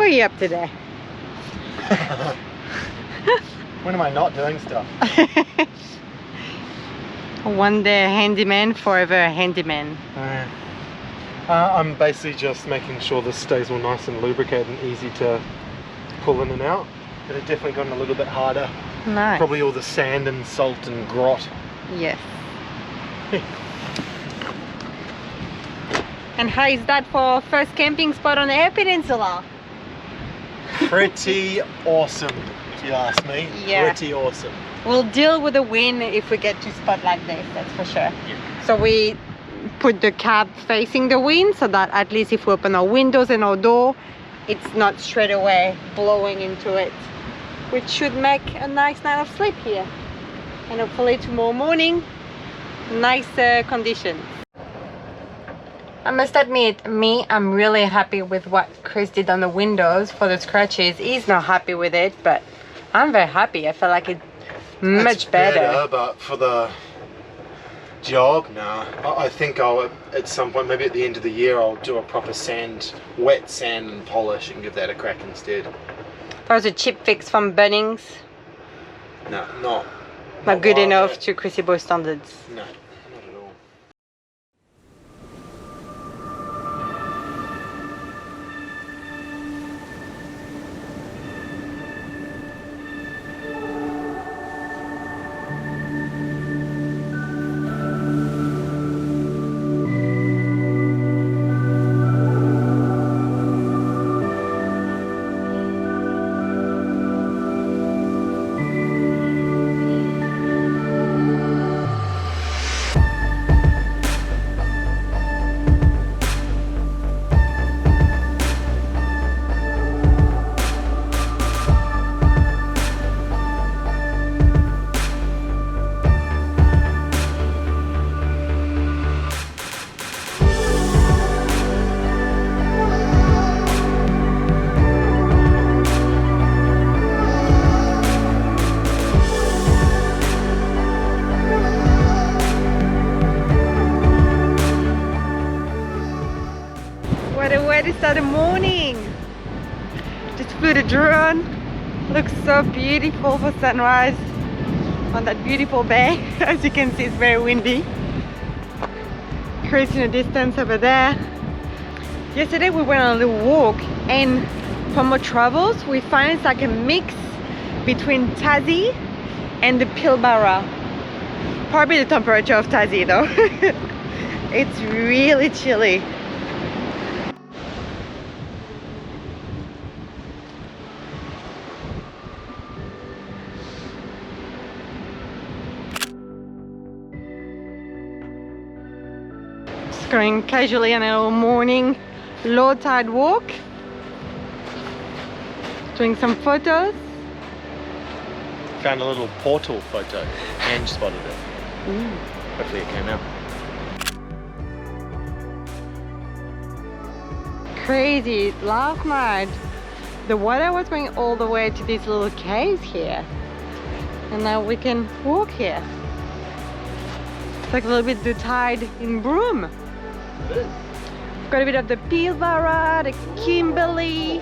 you up today? When am I not doing stuff? One day a handyman, forever a handyman. I'm basically just making sure this stays all nice and lubricated and easy to pull in and out. But it's definitely gotten a little bit harder. Nice. Probably all the sand and salt and grot. Yes. And how is that for first camping spot on the Eyre Peninsula? Pretty awesome, if you ask me. Yeah. Pretty awesome. We'll deal with the wind if we get to spot like this, that's for sure. Yeah. So we put the cab facing the wind so that at least if we open our windows and our door, it's not straight away blowing into it, which should make a nice night of sleep here. And hopefully tomorrow morning, nicer conditions. I must admit, I'm really happy with what Chris did on the windows for the scratches. He's not happy with it, but I'm very happy. I feel like it's much better. But for the job, no. I think I'll, at some point, maybe at the end of the year, I'll do a proper wet sand and polish and give that a crack instead. That was a cheap fix from Bunnings. No, Not good enough to Chrissy Boy standards. No. What a way to start the morning! Just flew the drone. Looks so beautiful for sunrise on that beautiful bay. As you can see, it's very windy. Chris in the distance over there. Yesterday we went on a little walk, and from our travels we find it's like a mix between Tassie and the Pilbara. Probably the temperature of Tassie though. It's really chilly. Just going casually on a little morning low tide walk, doing some photos. Found a little portal photo and spotted it. Ooh. Hopefully it came out. Crazy, last night the water was going all the way to these little caves here, and now we can walk here. It's like a little bit the tide in Broome. It is. Got a bit of the Pilbara, the Kimberley.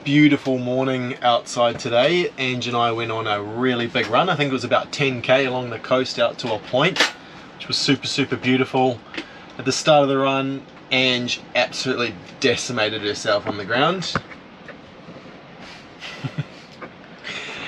Beautiful morning outside today. Ange and I went on a really big run. I think it was about 10k along the coast out to a point, which was super beautiful. At the start of the run, Ange absolutely decimated herself on the ground.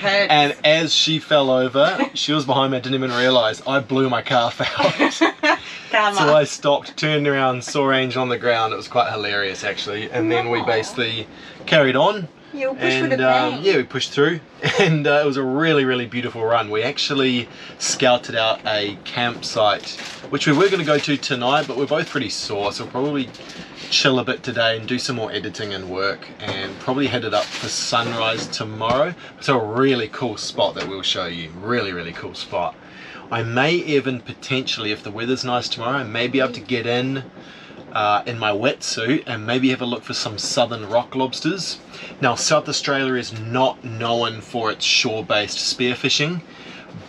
And as she fell over, she was behind me. I didn't even realise I blew my calf out. So I stopped, turned around, saw Ange on the ground. It was quite hilarious actually. And then we basically carried on. Yeah, we pushed through the bank. Yeah, we pushed through, and it was a really beautiful run. We actually scouted out a campsite, which we were going to go to tonight, but we're both pretty sore, so we'll probably chill a bit today and do some more editing and work, and probably headed up for sunrise tomorrow. So a really cool spot that we'll show you. Really cool spot. I may even potentially, if the weather's nice tomorrow, I may be able to get in my wetsuit and maybe have a look for some southern rock lobsters. Now, South Australia is not known for its shore-based spearfishing,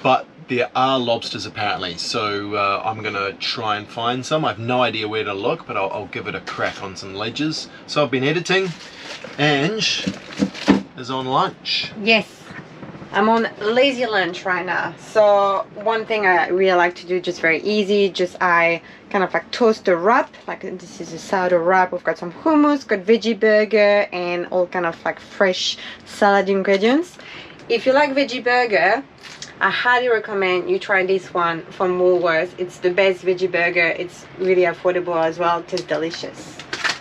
but there are lobsters apparently, so I'm gonna try and find some. I have no idea where to look, but I'll give it a crack on some ledges. So I've been editing. Ange is on lunch. Yes, I'm on lazy lunch right now. So one thing I really like to do, just very easy, just I kind of like toast the wrap. Like this is a sourdough wrap. We've got some hummus, got veggie burger, and all kind of like fresh salad ingredients. If you like veggie burger, I highly recommend you try this one from Woolworths. It's the best veggie burger. It's really affordable as well. It tastes delicious.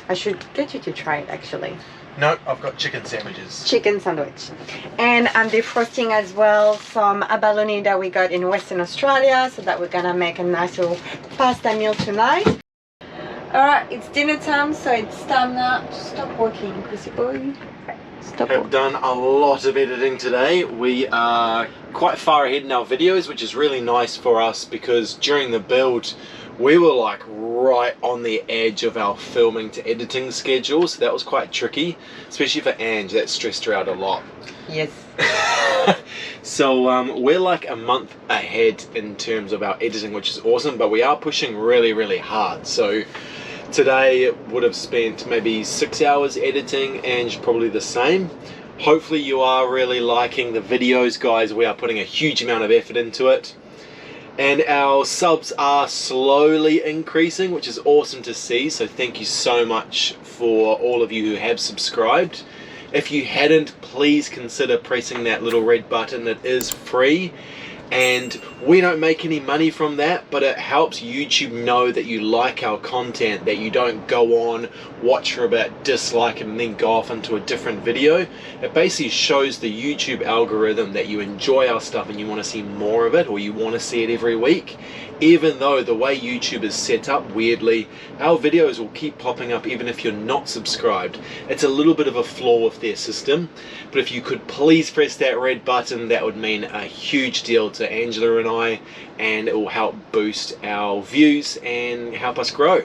I should get you to try it actually. No, I've got chicken sandwiches. Chicken sandwich. And I'm defrosting as well some abalone that we got in Western Australia, so that we're gonna make a nice little pasta meal tonight. Alright, it's dinner time, so it's time now to stop working, Chrissy boy. Stop Have done a lot of editing today. We are quite far ahead in our videos, which is really nice for us because during the build we were like right on the edge of our filming to editing schedule, so that was quite tricky, especially for Ange. That stressed her out a lot. Yes. So we're like a month ahead in terms of our editing, which is awesome, but we are pushing really hard. So today would have spent maybe 6 hours editing, and probably the same. Hopefully you are really liking the videos, guys. We are putting a huge amount of effort into it, and our subs are slowly increasing, which is awesome to see. So thank you so much for all of you who have subscribed. If you hadn't, please consider pressing that little red button. It is free, and we don't make any money from that, but it helps YouTube know that you like our content, that you don't go on, watch for a bit, dislike it, and then go off into a different video. It basically shows the YouTube algorithm that you enjoy our stuff and you want to see more of it, or you want to see it every week. Even though the way YouTube is set up, weirdly, our videos will keep popping up even if you're not subscribed. It's a little bit of a flaw with their system, but if you could please press that red button, that would mean a huge deal to Angela and I, and it will help boost our views and help us grow.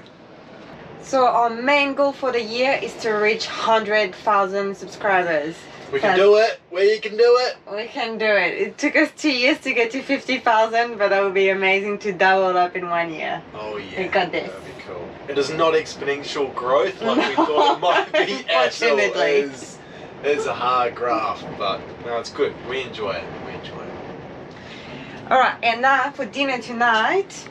So our main goal for the year is to reach 100,000 subscribers. We can do it. We can do it. We can do it. It took us 2 years to get to 50,000, but that would be amazing to double up in 1 year. Oh yeah. We got this. That'd be cool. It is not exponential growth like we thought it might be. Unfortunately. It's a hard graph, but no, it's good. We enjoy it. We enjoy it. Alright, and now for dinner tonight,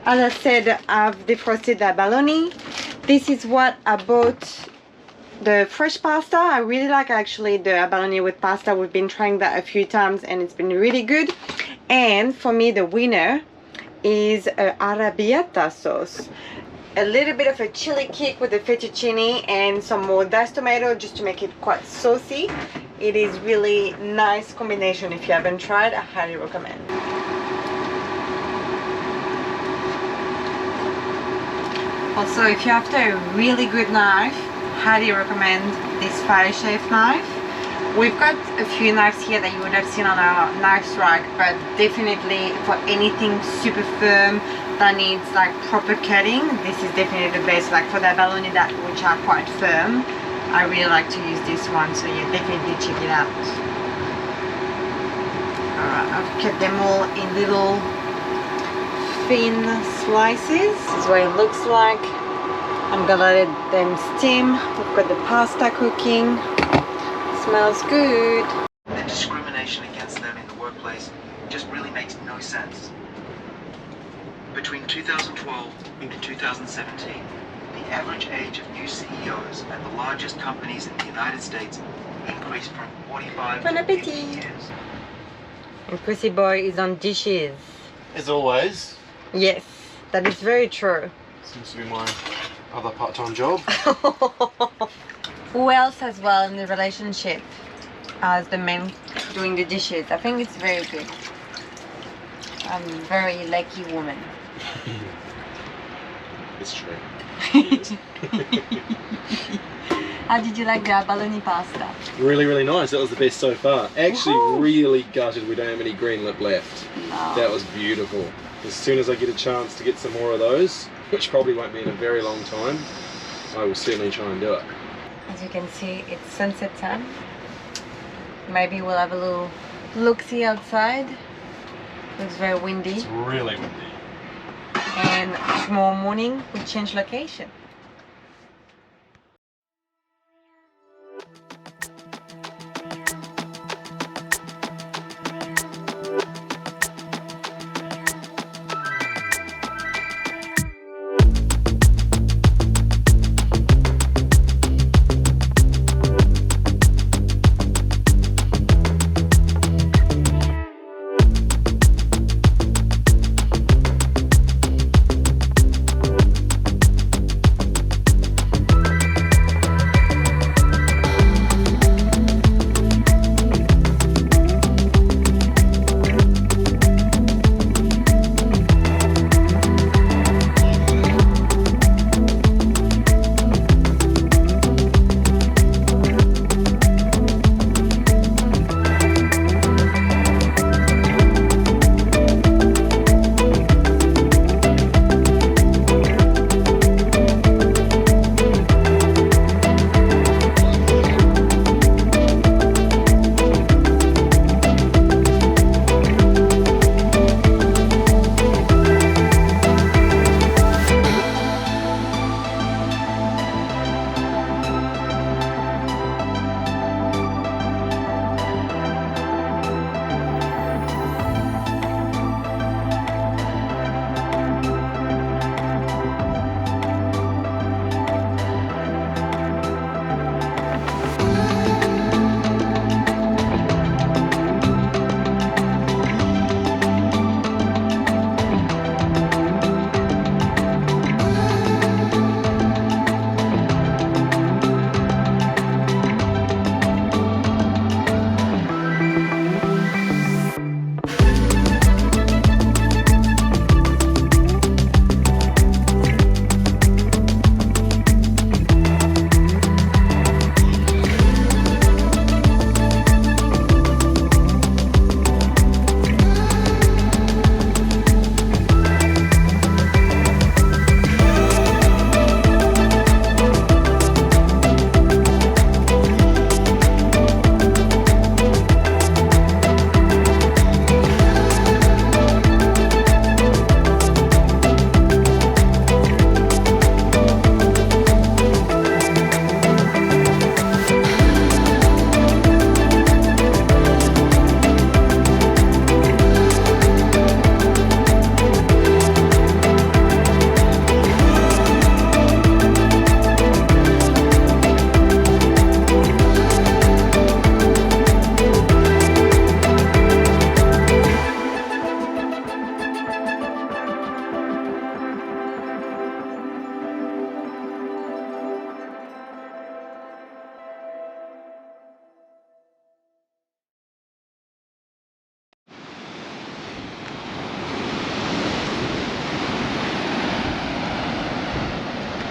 as I said, I've defrosted the abalone. This is what I bought. The fresh pasta, I really like actually the abalone with pasta. We've been trying that a few times and it's been really good. And for me, the winner is arrabbiata sauce. A little bit of a chili kick with the fettuccine and some more diced tomato just to make it quite saucy. It is really nice combination. If you haven't tried, I highly recommend. Also, if you're after a really good knife, highly recommend this Fire Chef knife. We've got a few knives here that you would have seen on our knives rack, but definitely for anything super firm that needs like proper cutting, this is definitely the best. Like for the abalone that which are quite firm, I really like to use this one, so yeah, definitely check it out. Alright, I've cut them all in little thin slices. This is what it looks like. I'm gonna let them steam. We've got the pasta cooking. Smells good. The discrimination against them in the workplace just really makes no sense. Between 2012 and 2017, the average age of new CEOs at the largest companies in the United States increased from 45 Bon to 50 appetit. years. And Chrissy boy is on dishes. As always, Yes, that is very true. seems to be my other part-time job. Who else as well in the relationship as the man doing the dishes? I think it's very good. I'm a very lucky woman. It's true. How did you like the abalone pasta? Really nice. That was the best so far. Actually, Woohoo. really gutted we don't have any green lip left. No. That was beautiful. As soon as I get a chance to get some more of those, which probably won't be in a very long time, I will certainly try and do it. As you can see, it's sunset time. Maybe we'll have a little look-see outside. It's very windy. It's really windy. And tomorrow morning we change location.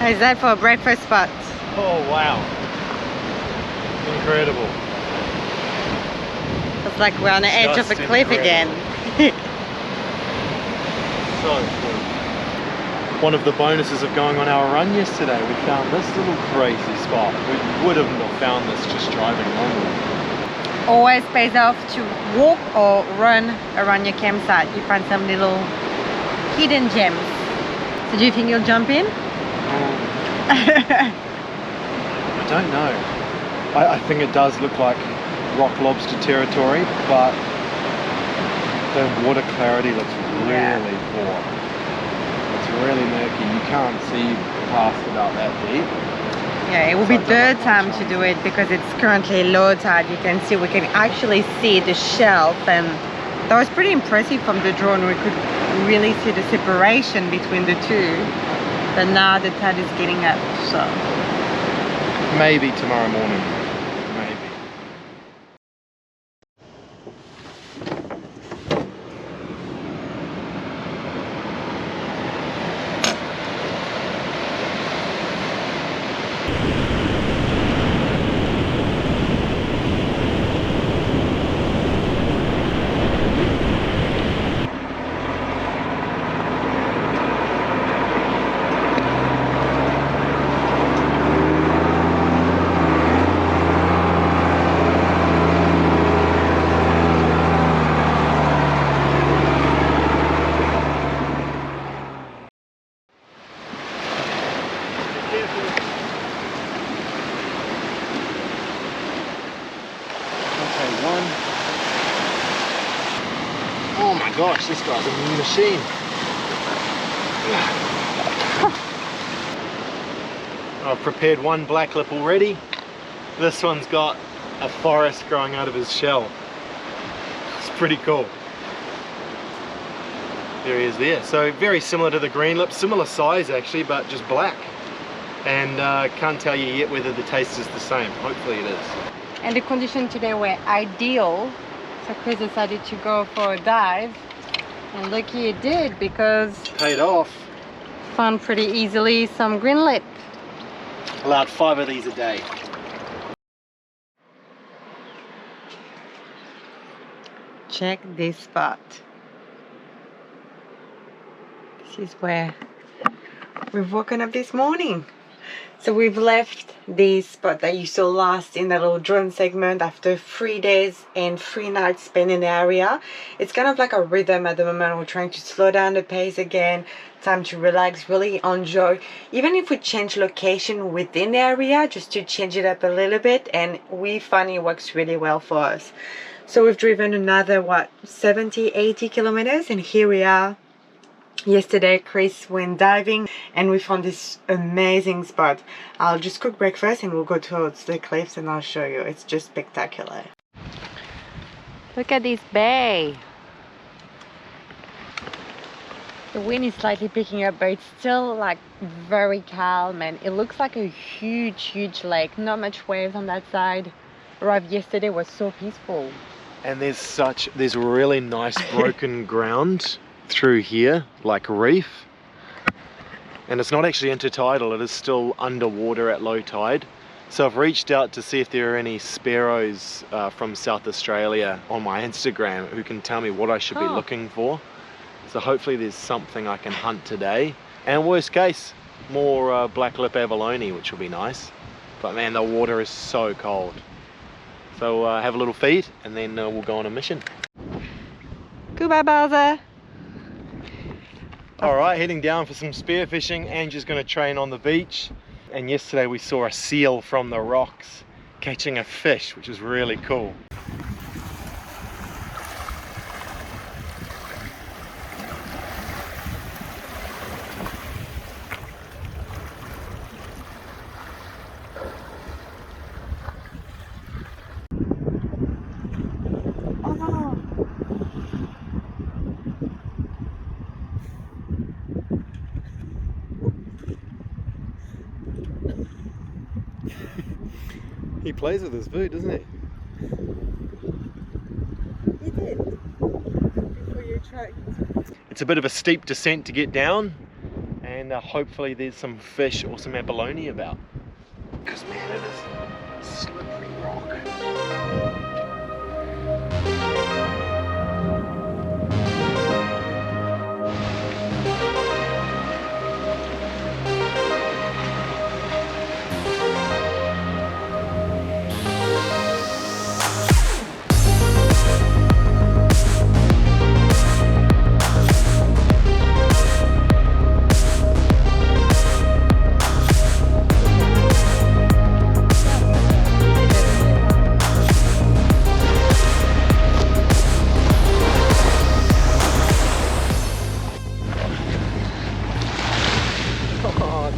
Is that for a breakfast spot? Oh wow. Incredible. It's like we're on the edge of a cliff again. So cool. One of the bonuses of going on our run yesterday, we found this little crazy spot. We wouldn't have found this just driving normally. Always pays off to walk or run around your campsite. You find some little hidden gems. So do you think you'll jump in? I don't know. I think it does look like rock lobster territory, but the water clarity looks really poor. It's really murky. You can't see past about that deep. Yeah, it will be third time to do it because it's currently low tide. You can see, we can actually see the shelf, and that was pretty impressive from the drone. We could really see the separation between the two. But now the tide is getting up, so maybe tomorrow morning. Maybe. gosh, this guy's a mean machine. I've prepared one black lip already. This one's got a forest growing out of his shell. It's pretty cool. There he is there. So very similar to the green lip, similar size actually, but just black. And can't tell you yet whether the taste is the same. Hopefully it is. And the conditions today were ideal, so Chris decided to go for a dive, and lucky it did because Paid off. found pretty easily some green lip. Allowed 5 of these a day. Check this spot. This is where we've woken up this morning. So we've left this spot that you saw last in the little drone segment after 3 days and 3 nights spent in the area. It's kind of like a rhythm at the moment. We're trying to slow down the pace again. Time to relax, really enjoy. Even if we change location within the area, just to change it up a little bit, and we find it works really well for us. So we've driven another, what, 70, 80 kilometers, and here we are. Yesterday Chris went diving and we found this amazing spot. I'll just cook breakfast and we'll go towards the cliffs and I'll show you. It's just spectacular. Look at this bay. The wind is slightly picking up, but it's still like very calm, and it looks like a huge lake. Not much waves on that side. Arrived yesterday, was so peaceful. And there's really nice broken ground through here, like reef, and it's not actually intertidal, it is still underwater at low tide. So I've reached out to see if there are any sparrows from South Australia on my Instagram who can tell me what I should be looking for. So hopefully there's something I can hunt today, and worst case, more black lip abalone, which will be nice. But man, the water is so cold. So have a little feed and then we'll go on a mission. Goodbye, Bowser. Alright, heading down for some spearfishing. Angie's going to train on the beach. And yesterday we saw a seal from the rocks catching a fish, which is really cool. He plays with his food, doesn't he? He did. Before you tried. It's a bit of a steep descent to get down, and hopefully there's some fish or some abalone about. Because man, it is slippery rock.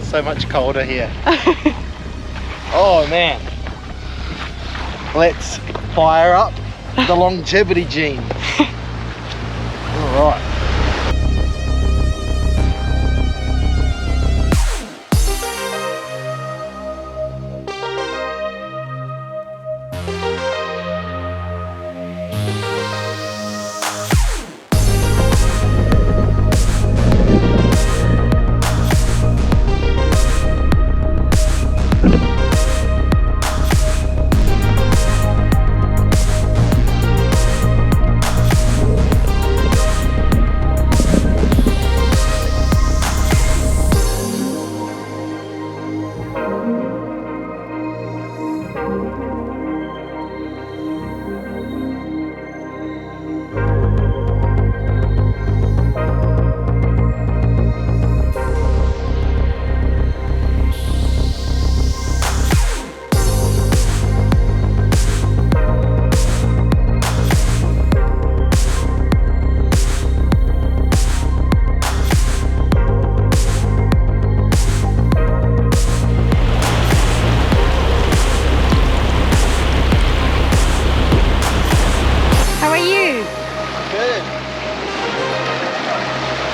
So much colder here. Oh man, let's fire up the longevity gene. All right.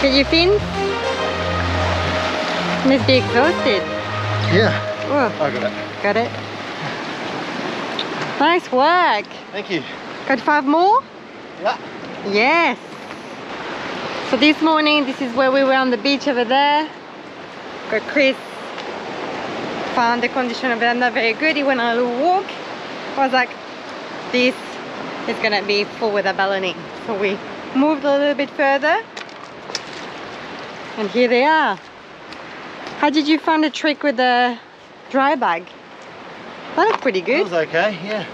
Get your fins? Must be exhausted. Yeah, Oh, I got it. got it. Nice work. Thank you. Got 5 more? Yeah. Yes. So this morning, this is where we were on the beach over there. Got Chris. Found the condition of it not very good. He went on a little walk. I was like, this is gonna be full with a ballooning. So we moved a little bit further. And here they are. How did you find the trick with the dry bag? That looked pretty good. It was okay, yeah.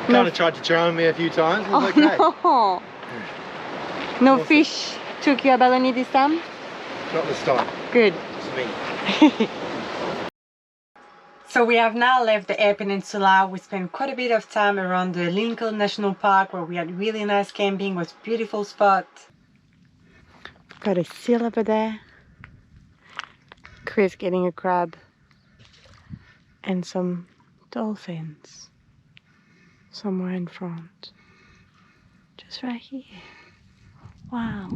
No. Kind of tried to drown me a few times. It was Oh okay. no! No Awesome. fish took you a baloney this time? Not this time. Good. It's me. So we have now left the Eyre Peninsula. We spent quite a bit of time around the Lincoln National Park where we had really nice camping. It was a beautiful spot. Got a seal over there. Chris getting a crab. And some dolphins somewhere in front. Just right here. Wow.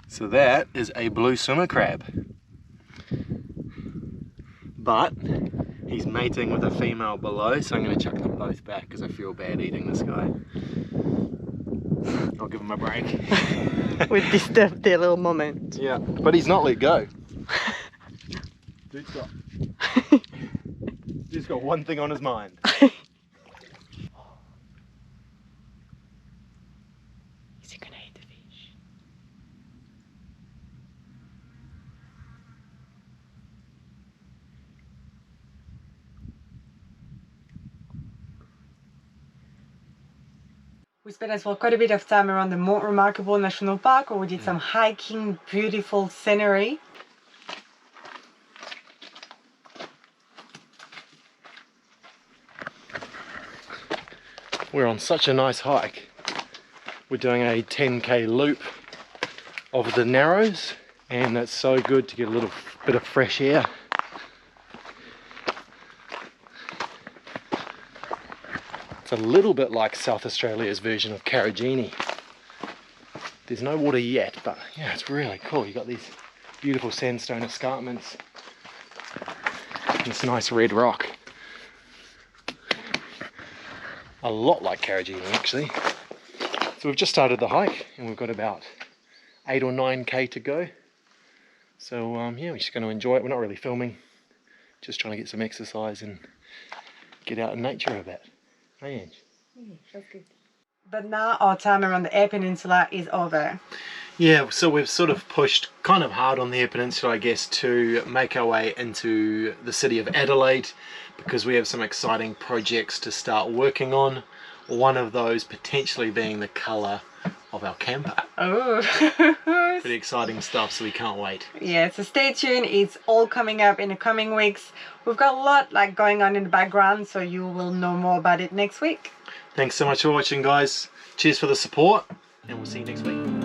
So that is a blue swimmer crab. But he's mating with a female below, so I'm going to chuck them both back because I feel bad eating this guy. I'll give him a break. We disturbed their little moment. Yeah, but he's not let go. Dude's got one thing on his mind. Is he gonna eat the fish? We spent as well quite a bit of time around the Mont Remarkable National Park where we did some hiking, beautiful scenery. We're on such a nice hike. We're doing a 10k loop of the Narrows, and it's so good to get a little bit of fresh air. It's a little bit like South Australia's version of Carragini. There's no water yet, but yeah, it's really cool. You've got these beautiful sandstone escarpments, this nice red rock. A lot like Carragini actually. So we've just started the hike and we've got about 8 or 9k to go. So yeah, we're just going to enjoy it. We're not really filming, just trying to get some exercise and get out in nature a bit. Hey Ange? Yeah, that's good. But now our time around the Eyre Peninsula is over. Yeah, so we've sort of pushed kind of hard on the Eyre Peninsula, I guess, to make our way into the city of Adelaide because we have some exciting projects to start working on. One of those potentially being the colour of our camper. Oh, Pretty exciting stuff, so we can't wait. yeah, so stay tuned. It's all coming up in the coming weeks. We've got a lot going on in the background, so you will know more about it next week. Thanks so much for watching, guys. Cheers for the support, and we'll see you next week.